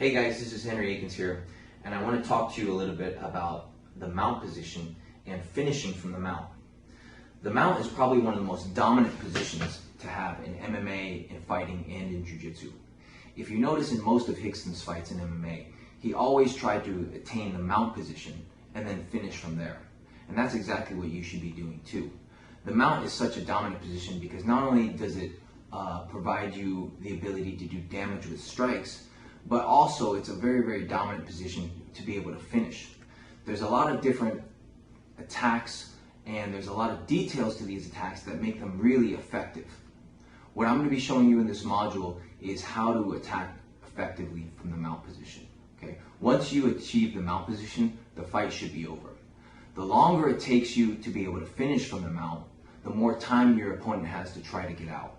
Hey guys, this is Akins here, and I want to talk to you a little bit about the mount position and finishing from the mount. The mount is probably one of the most dominant positions to have in MMA, in fighting, and in Jiu Jitsu. If you notice in most of Rickson's fights in MMA, he always tried to attain the mount position and then finish from there. And that's exactly what you should be doing too. The mount is such a dominant position because not only does it provide you the ability to do damage with strikes, but also it's a very, very dominant position to be able to finish. There's a lot of different attacks and there's a lot of details to these attacks that make them really effective. What I'm going to be showing you in this module is how to attack effectively from the mount position. Okay? Once you achieve the mount position, the fight should be over. The longer it takes you to be able to finish from the mount, the more time your opponent has to try to get out.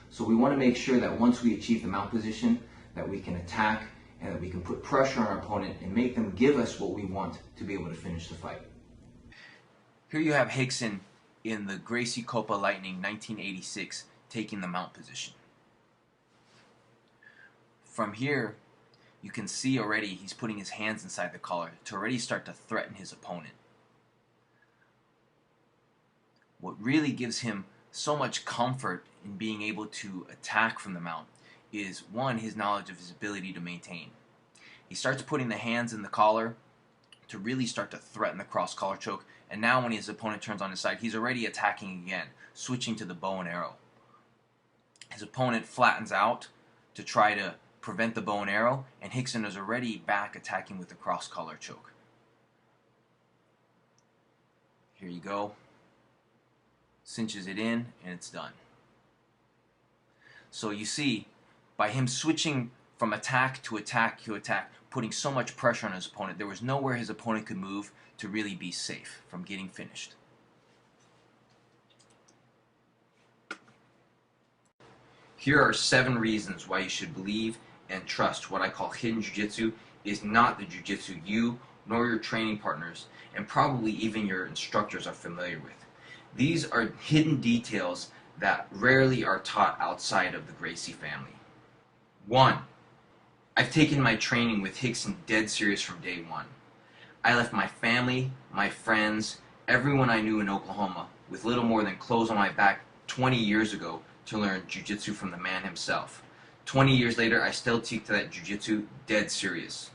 So we want to make sure that once we achieve the mount position, that we can attack and that we can put pressure on our opponent and make them give us what we want to be able to finish the fight. Here you have Rickson in the Gracie Copa Lightning 1986 taking the mount position. From here, you can see already he's putting his hands inside the collar to already start to threaten his opponent. What really gives him so much comfort in being able to attack from the mount is, one, his knowledge of his ability to maintain. He starts putting the hands in the collar to really start to threaten the cross collar choke, and now when his opponent turns on his side, he's already attacking again, switching to the bow and arrow. His opponent flattens out to try to prevent the bow and arrow, and Rickson is already back attacking with the cross collar choke. Here you go. Cinches it in, and it's done. So you see, by him switching from attack to attack to attack, putting so much pressure on his opponent, there was nowhere his opponent could move to really be safe from getting finished. Here are 7 reasons why you should believe and trust what I call hidden jiu-jitsu is not the jiu-jitsu you nor your training partners and probably even your instructors are familiar with. These are hidden details that rarely are taught outside of the Gracie family. 1. I've taken my training with Rickson dead serious from day one. I left my family, my friends, everyone I knew in Oklahoma with little more than clothes on my back 20 years ago to learn jiu-jitsu from the man himself. 20 years later, I still teach that jiu-jitsu dead serious.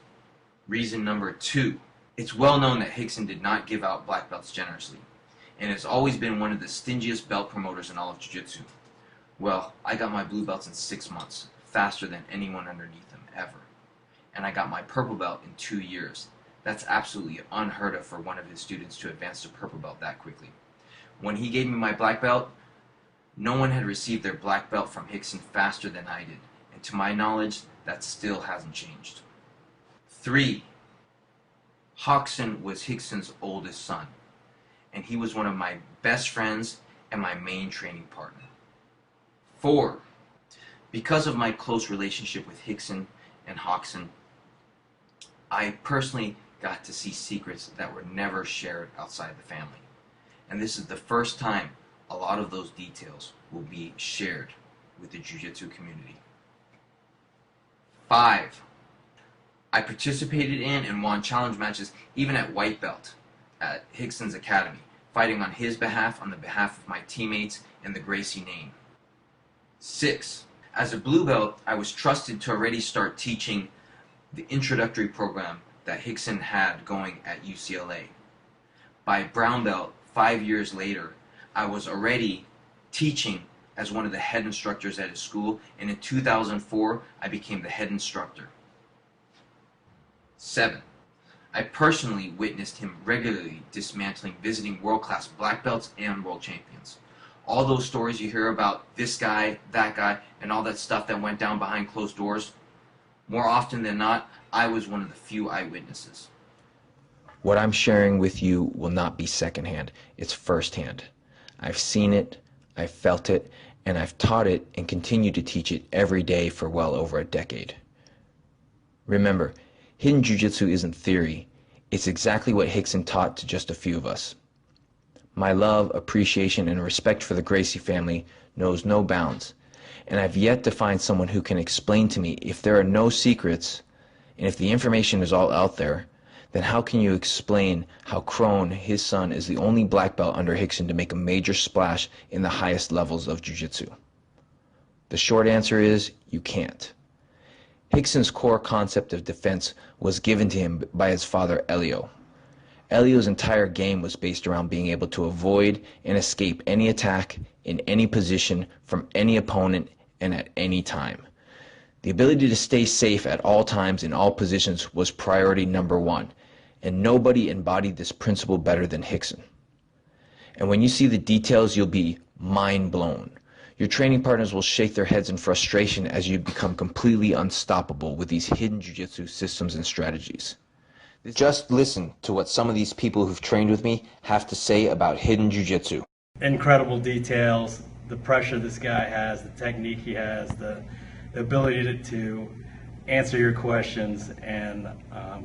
Reason number 2. It's well known that Rickson did not give out black belts generously, and has always been one of the stingiest belt promoters in all of jiu-jitsu. Well, I got my blue belts in 6 months, faster than anyone underneath them ever. And I got my purple belt in 2 years. That's absolutely unheard of for one of his students to advance to purple belt that quickly. When he gave me my black belt, no one had received their black belt from Rickson faster than I did. And to my knowledge, that still hasn't changed. 3. Rickson was Rickson's oldest son, and he was one of my best friends and my main training partner. 4. Because of my close relationship with Rickson and Rickson, I personally got to see secrets that were never shared outside the family. And this is the first time a lot of those details will be shared with the Jiu-Jitsu community. 5. I participated in and won challenge matches even at white belt at Rickson's academy, fighting on his behalf, on the behalf of my teammates and the Gracie name. 6. As a blue belt, I was trusted to already start teaching the introductory program that Rickson had going at UCLA. By brown belt, 5 years later, I was already teaching as one of the head instructors at his school, and in 2004, I became the head instructor. 7. I personally witnessed him regularly dismantling visiting world-class black belts and world champions. All those stories you hear about this guy, that guy, and all that stuff that went down behind closed doors, more often than not, I was one of the few eyewitnesses. What I'm sharing with you will not be secondhand, it's firsthand. I've seen it, I've felt it, and I've taught it and continue to teach it every day for well over a decade. Remember, hidden jiu-jitsu isn't theory, it's exactly what Rickson taught to just a few of us. My love, appreciation, and respect for the Gracie family knows no bounds, and I've yet to find someone who can explain to me if there are no secrets And if the information is all out there, then how can you explain how Crone, his son, is the only black belt under Rickson to make a major splash in the highest levels of Jiu Jitsu? The short answer is you can't. Rickson's core concept of defense was given to him by his father Elio. Elio's entire game was based around being able to avoid and escape any attack in any position from any opponent and at any time. The ability to stay safe at all times in all positions was priority number one, and nobody embodied this principle better than Rickson. And when you see the details, you'll be mind blown. Your training partners will shake their heads in frustration as you become completely unstoppable with these hidden jiu-jitsu systems and strategies. Just listen to what some of these people who've trained with me have to say about hidden jiu-jitsu. Incredible details, the pressure this guy has, the technique he has, the ability to answer your questions and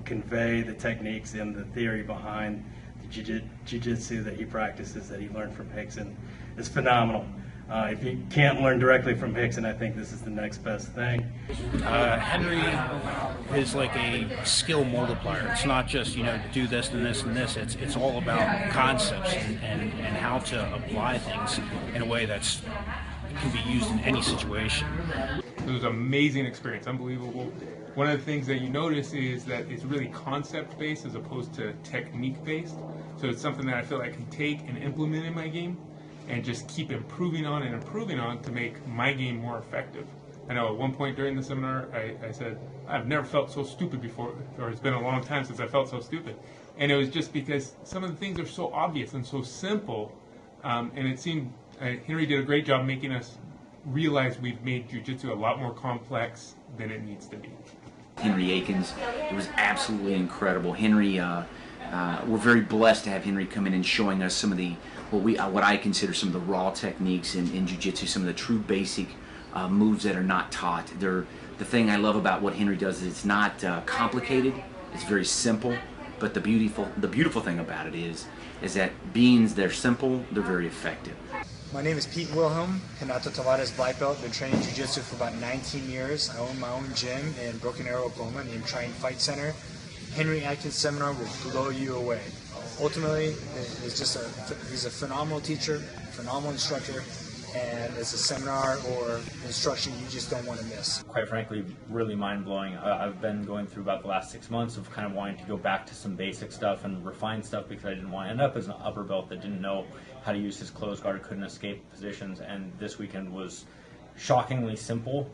convey the techniques and the theory behind the jiu-jitsu that he practices, that he learned from Rickson, is phenomenal. If you can't learn directly from Rickson, I think this is the next best thing. Henry is like a skill multiplier. It's not just, do this and this and this. It's all about concepts and how to apply things in a way that's can be used in any situation. It was an amazing experience, unbelievable. One of the things that you notice is that it's really concept-based as opposed to technique-based. So it's something that I feel I can take and implement in my game and just keep improving on and improving on to make my game more effective. I know at one point during the seminar, I said, I've never felt so stupid before, or it's been a long time since I felt so stupid. And it was just because some of the things are so obvious and so simple, and it seemed Henry did a great job making us realize we've made jiu-jitsu a lot more complex than it needs to be. Henry Akins, it was absolutely incredible. Henry, we're very blessed to have Henry come in and showing us some of the what I consider some of the raw techniques in jiu-jitsu, some of the true basic moves that are not taught. The thing I love about what Henry does is it's not complicated. It's very simple. But the beautiful thing about it is that they're simple, they're very effective. My name is Pete Wilhelm, Hanato Tavares black belt. Been training jiu-jitsu for about 19 years. I own my own gym in Broken Arrow, Oklahoma, named Try and Fight Center. Henry Akins seminar will blow you away. Ultimately, he's a phenomenal teacher, phenomenal instructor, and it's a seminar or instruction you just don't want to miss. Quite frankly, really mind-blowing. I've been going through about the last 6 months of kind of wanting to go back to some basic stuff and refine stuff because I didn't want to end up as an upper belt that didn't know how to use his closed guard, couldn't escape positions, and this weekend was shockingly simple,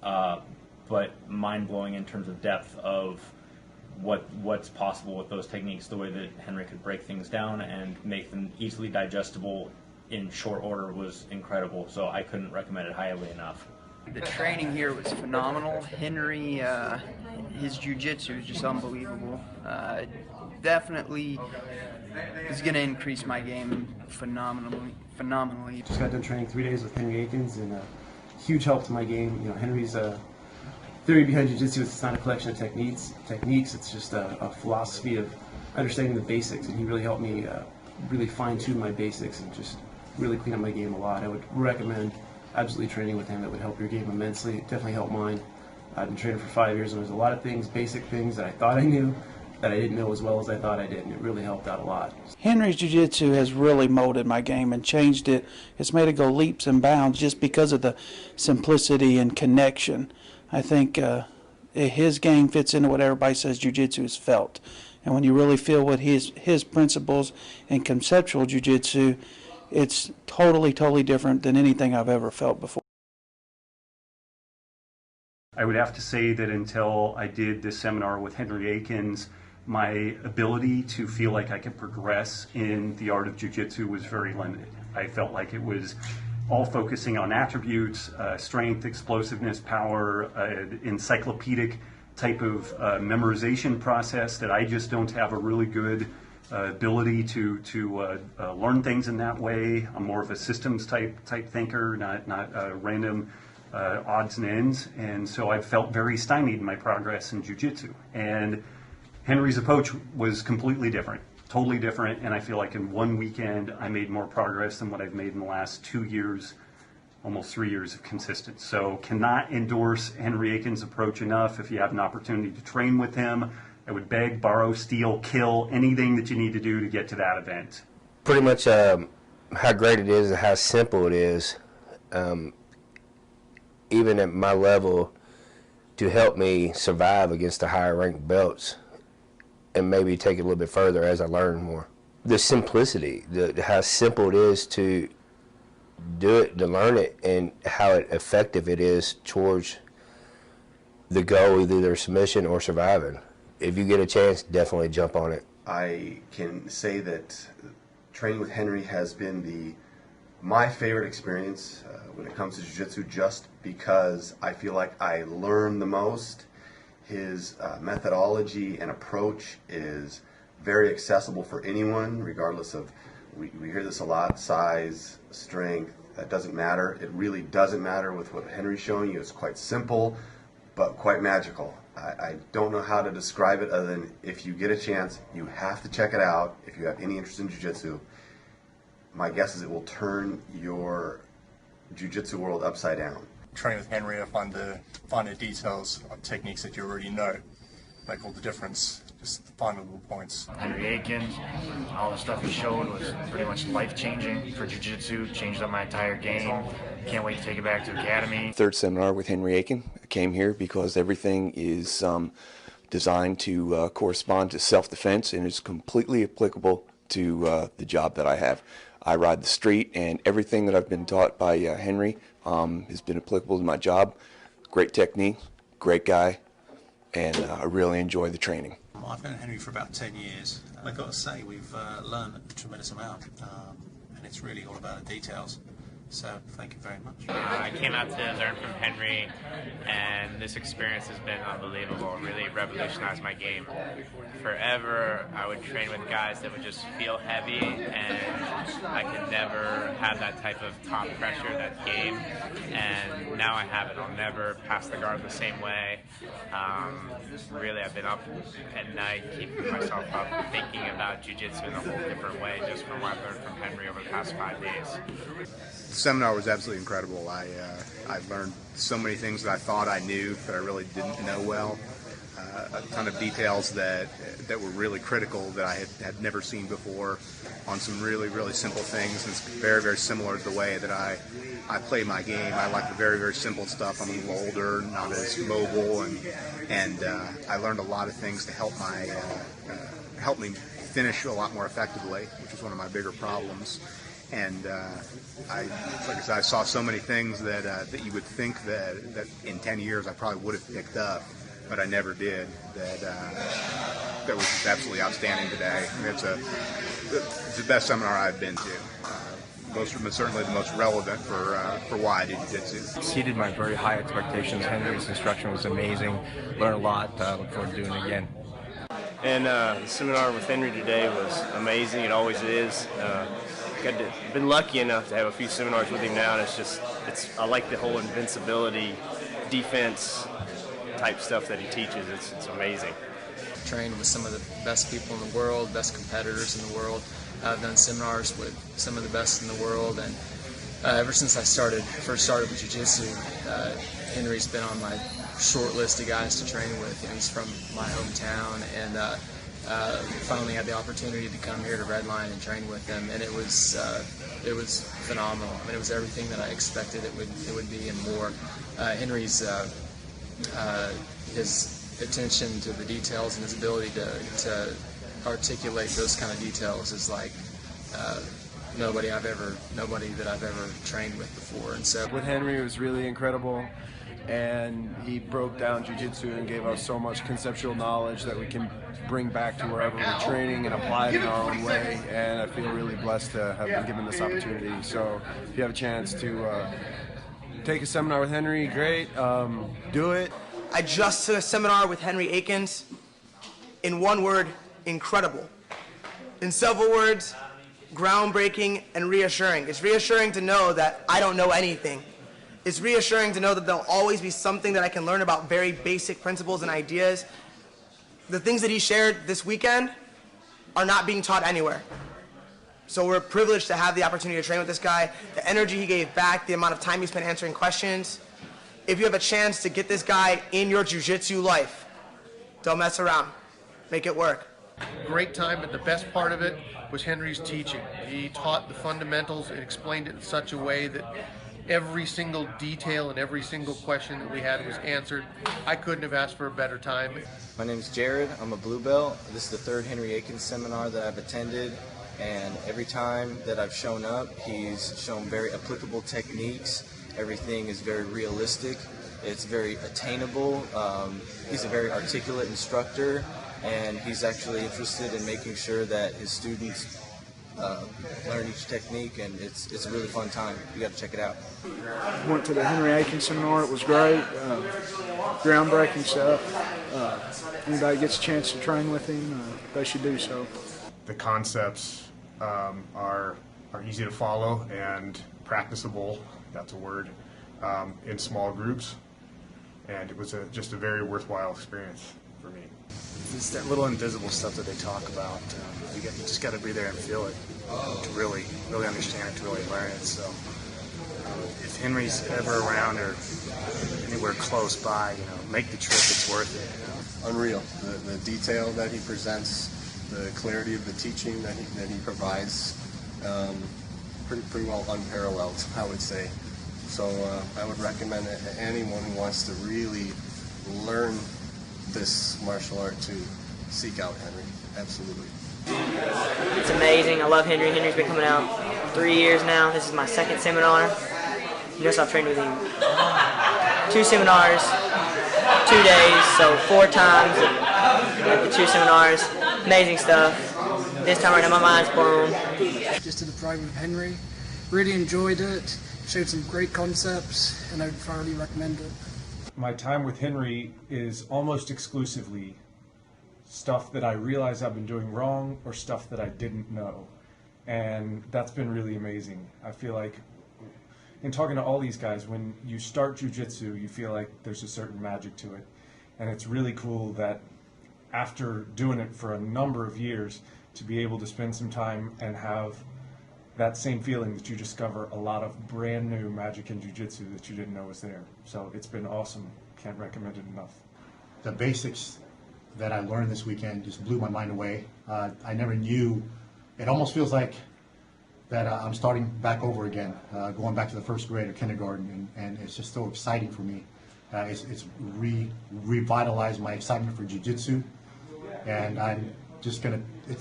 but mind-blowing in terms of depth of what's possible with those techniques, the way that Henry could break things down and make them easily digestible in short order was incredible, so I couldn't recommend it highly enough. The training here was phenomenal. Henry, his jiu-jitsu is just unbelievable. Definitely is going to increase my game phenomenally. Just got done training 3 days with Henry Akins, and huge help to my game. Henry's theory behind jiu-jitsu is it's not a collection of techniques. It's just a philosophy of understanding the basics, and he really helped me really fine-tune my basics and just really clean up my game a lot. I would recommend absolutely training with him. It would help your game immensely. It definitely helped mine. I've been training for 5 years, and there's a lot of things, basic things that I thought I knew that I didn't know as well as I thought I did, and it really helped out a lot. Henry's jiu-jitsu has really molded my game and changed it. It's made it go leaps and bounds just because of the simplicity and connection. I think his game fits into what everybody says jiu-jitsu is felt. And when you really feel what his principles and conceptual jiu-jitsu, it's totally different than anything I've ever felt before. I would have to say that until I did this seminar with Henry Akins, my ability to feel like I could progress in the art of jiu-jitsu was very limited. I felt like it was all focusing on attributes, strength, explosiveness, power, encyclopedic type of memorization process that I just don't have a really good ability to learn things in that way. I'm more of a systems type thinker, not random odds and ends, and so I felt very stymied in my progress in jiu-jitsu. And Henry's approach was completely different, totally different, and I feel like in one weekend I made more progress than what I've made in the last 2 years almost 3 years of consistent. So cannot endorse Henry Akins' approach enough. If you have an opportunity to train with him, I would beg, borrow, steal, kill, anything that you need to do to get to that event. Pretty much how great it is and how simple it is, even at my level, to help me survive against the higher ranked belts and maybe take it a little bit further as I learn more. The simplicity, how simple it is to do it, to learn it, and how effective it is towards the goal of either submission or surviving. If you get a chance, definitely jump on it. I can say that training with Henry has been my favorite experience when it comes to jiu-jitsu, just because I feel like I learn the most. His methodology and approach is very accessible for anyone, regardless of, we hear this a lot, size, strength, that doesn't matter. It really doesn't matter with what Henry's showing you. It's quite simple, but quite magical. I don't know how to describe it other than if you get a chance, you have to check it out if you have any interest in jiu-jitsu. My guess is it will turn your jiu-jitsu world upside down. Training with Henry, I find the details of techniques that you already know make all the difference. Just the fine little points. Henry Akins, all the stuff he showed was pretty much life-changing for jiu-jitsu, changed up my entire game. Can't wait to take it back to Academy. Third seminar with Henry Akins. I came here because everything is designed to correspond to self-defense and is completely applicable to the job that I have. I ride the street, and everything that I've been taught by Henry has been applicable to my job. Great technique, great guy, and I really enjoy the training. I've known Henry for about 10 years. I've got to say, we've learned a tremendous amount, and it's really all about the details. So thank you very much. I came out to learn from Henry, and this experience has been unbelievable. It really revolutionized my game. Forever, I would train with guys that would just feel heavy, and I could never have that type of top pressure, that game. And now I have it. I'll never pass the guard the same way. Really, I've been up at night, keeping myself up, thinking about jiu-jitsu in a whole different way, just from what I've learned from Henry over the past 5 days. The seminar was absolutely incredible. I learned so many things that I thought I knew that I really didn't know well. A ton of details that were really critical that I had never seen before on some really, really simple things. And it's very, very similar to the way that I play my game. I like the very, very simple stuff. I'm a little older, not as mobile, and I learned a lot of things to help me finish a lot more effectively, which is one of my bigger problems. And like I said, I saw so many things that you would think that in 10 years I probably would have picked up, but I never did. That was just absolutely outstanding today. I mean, it's the best seminar I've been to. Certainly the most relevant for why I do jiu-jitsu. Exceeded my very high expectations. Henry's instruction was amazing. Learned a lot. Look forward to doing it again. And the seminar with Henry today was amazing. It always is. Been lucky enough to have a few seminars with him now, and I like the whole invincibility, defense type stuff that he teaches. It's amazing. Trained with some of the best people in the world, best competitors in the world. I've done seminars with some of the best in the world, and ever since I first started with jiu-jitsu, Henry's been on my short list of guys to train with. He's from my hometown, and finally had the opportunity to come here to Redline and train with him, and it was phenomenal. I mean, it was everything that I expected it would be and more. Henry's his attention to the details and his ability to articulate those kind of details is like nobody that I've ever trained with before. And so with Henry, it was really incredible. And he broke down jiu-jitsu and gave us so much conceptual knowledge that we can bring back to wherever we're training and apply it in our own way. And I feel really blessed to have been given this opportunity. So if you have a chance to take a seminar with Henry, great. Do it. I just took a seminar with Henry Akins. In one word, incredible. In several words, groundbreaking and reassuring. It's reassuring to know that I don't know anything. It's reassuring to know that there'll always be something that I can learn about very basic principles and ideas. The things that he shared this weekend are not being taught anywhere. So we're privileged to have the opportunity to train with this guy. The energy he gave back, the amount of time he spent answering questions. If you have a chance to get this guy in your jiu-jitsu life, don't mess around. Make it work. Great time, but the best part of it was Henry's teaching. He taught the fundamentals and explained it in such a way that every single detail and every single question that we had was answered. I couldn't have asked for a better time. My name is Jared. I'm a blue belt. This is the third Henry Akins seminar that I've attended, and every time that I've shown up, he's shown very applicable techniques. Everything is very realistic. It's very attainable. He's a very articulate instructor, and he's actually interested in making sure that his students learn each technique, and it's a really fun time. You got to check it out. Went to the Henry Akins seminar. It was great. Groundbreaking stuff. Anybody gets a chance to train with him, they should do so. The concepts are easy to follow and practicable. That's a word. In small groups, and it was just a very worthwhile experience for me. It's that little invisible stuff that they talk about. You just got to be there and feel it to really understand it, to really learn it. So if Henry's ever around or anywhere close by, make the trip. It's worth it. Unreal. The detail that he presents, the clarity of the teaching that he provides, pretty well unparalleled, I would say. So I would recommend it to anyone who wants to really learn this martial art to seek out Henry. Absolutely. It's amazing. I love Henry. Henry's been coming out 3 years now. This is my second seminar. You notice I've trained with him 2 seminars, 2 days, so 4 times at the 2 seminars. Amazing stuff. This time right now my mind's blown. Just did a private with Henry. Really enjoyed it. Showed some great concepts, and I would thoroughly recommend it. My time with Henry is almost exclusively stuff that I realize I've been doing wrong or stuff that I didn't know. And that's been really amazing. I feel like in talking to all these guys, when you start jiu-jitsu, you feel like there's a certain magic to it. And it's really cool that after doing it for a number of years, to be able to spend some time and have that same feeling that you discover a lot of brand new magic in jiu-jitsu that you didn't know was there. So it's been awesome. Can't recommend it enough. The basics that I learned this weekend just blew my mind away. I never knew. It almost feels like that I'm starting back over again, going back to the first grade or kindergarten, and it's just so exciting for me. It's revitalized my excitement for jiu-jitsu, and I'm just gonna.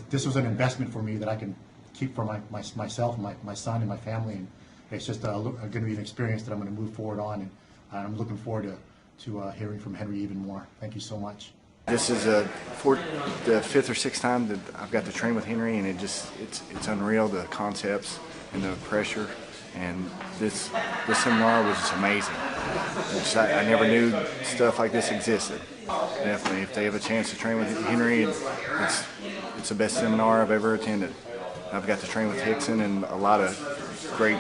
This was an investment for me that I can keep for myself, my son, and my family, and it's just going to be an experience that I'm going to move forward on, and I'm looking forward to hearing from Henry even more. Thank you so much. This is the 5th or 6th time that I've got to train with Henry, and it's unreal, the concepts and the pressure, and this seminar was just amazing. I never knew stuff like this existed. Definitely, if they have a chance to train with Henry, it's the best seminar I've ever attended. I've got to train with Rickson and a lot of great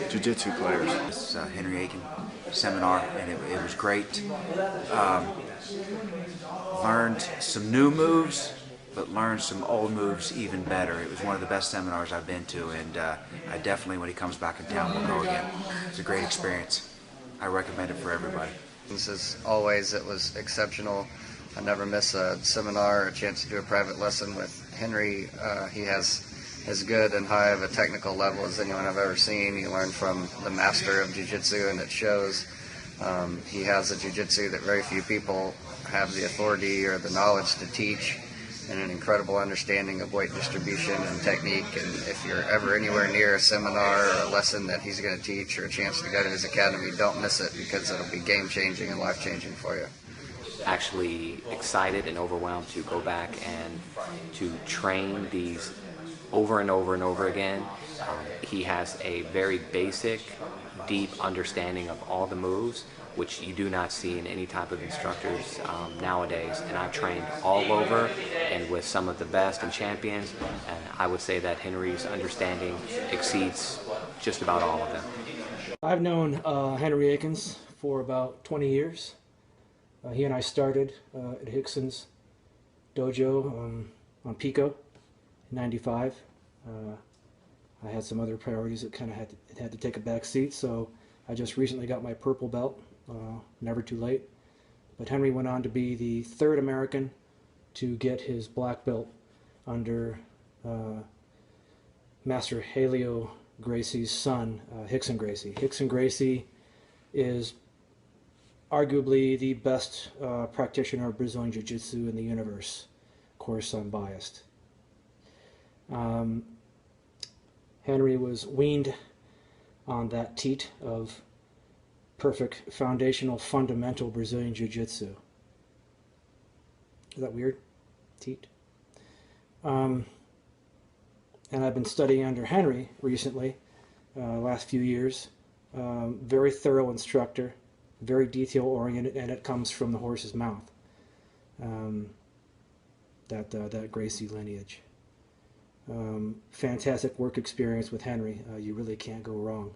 jiu-jitsu players. This is Henry Akins seminar, and it was great. Learned some new moves, but learned some old moves even better. It was one of the best seminars I've been to, and I definitely, when he comes back in town, will go again. It's a great experience. I recommend it for everybody. As always, it was exceptional. I never miss a seminar or a chance to do a private lesson with Henry. He has as good and high of a technical level as anyone I've ever seen. You learn from the master of jiu-jitsu, and it shows. He has a jiu-jitsu that very few people have the authority or the knowledge to teach, and an incredible understanding of weight distribution and technique. And if you're ever anywhere near a seminar or a lesson that he's going to teach or a chance to go to his academy, don't miss it, because it'll be game-changing and life-changing for you. Actually excited and overwhelmed to go back and to train these over and over and over again. He has a very basic, deep understanding of all the moves, which you do not see in any type of instructors nowadays. And I've trained all over and with some of the best and champions, and I would say that Henry's understanding exceeds just about all of them. I've known Henry Akins for about 20 years. He and I started at Rickson's dojo on Pico in '95. I had some other priorities that kind of had to take a back seat, so I just recently got my purple belt, never too late. But Henry went on to be the third American to get his black belt under Master Helio Gracie's son, Rickson Gracie. Rickson Gracie is arguably the best practitioner of Brazilian Jiu Jitsu in the universe. Of course, I'm biased. Henry was weaned on that teat of perfect foundational fundamental Brazilian Jiu Jitsu. Is that weird? Teat. And I've been studying under Henry recently, last few years. Very thorough instructor, very detail oriented, and it comes from the horse's mouth. That Gracie lineage. Fantastic work experience with Henry. You really can't go wrong.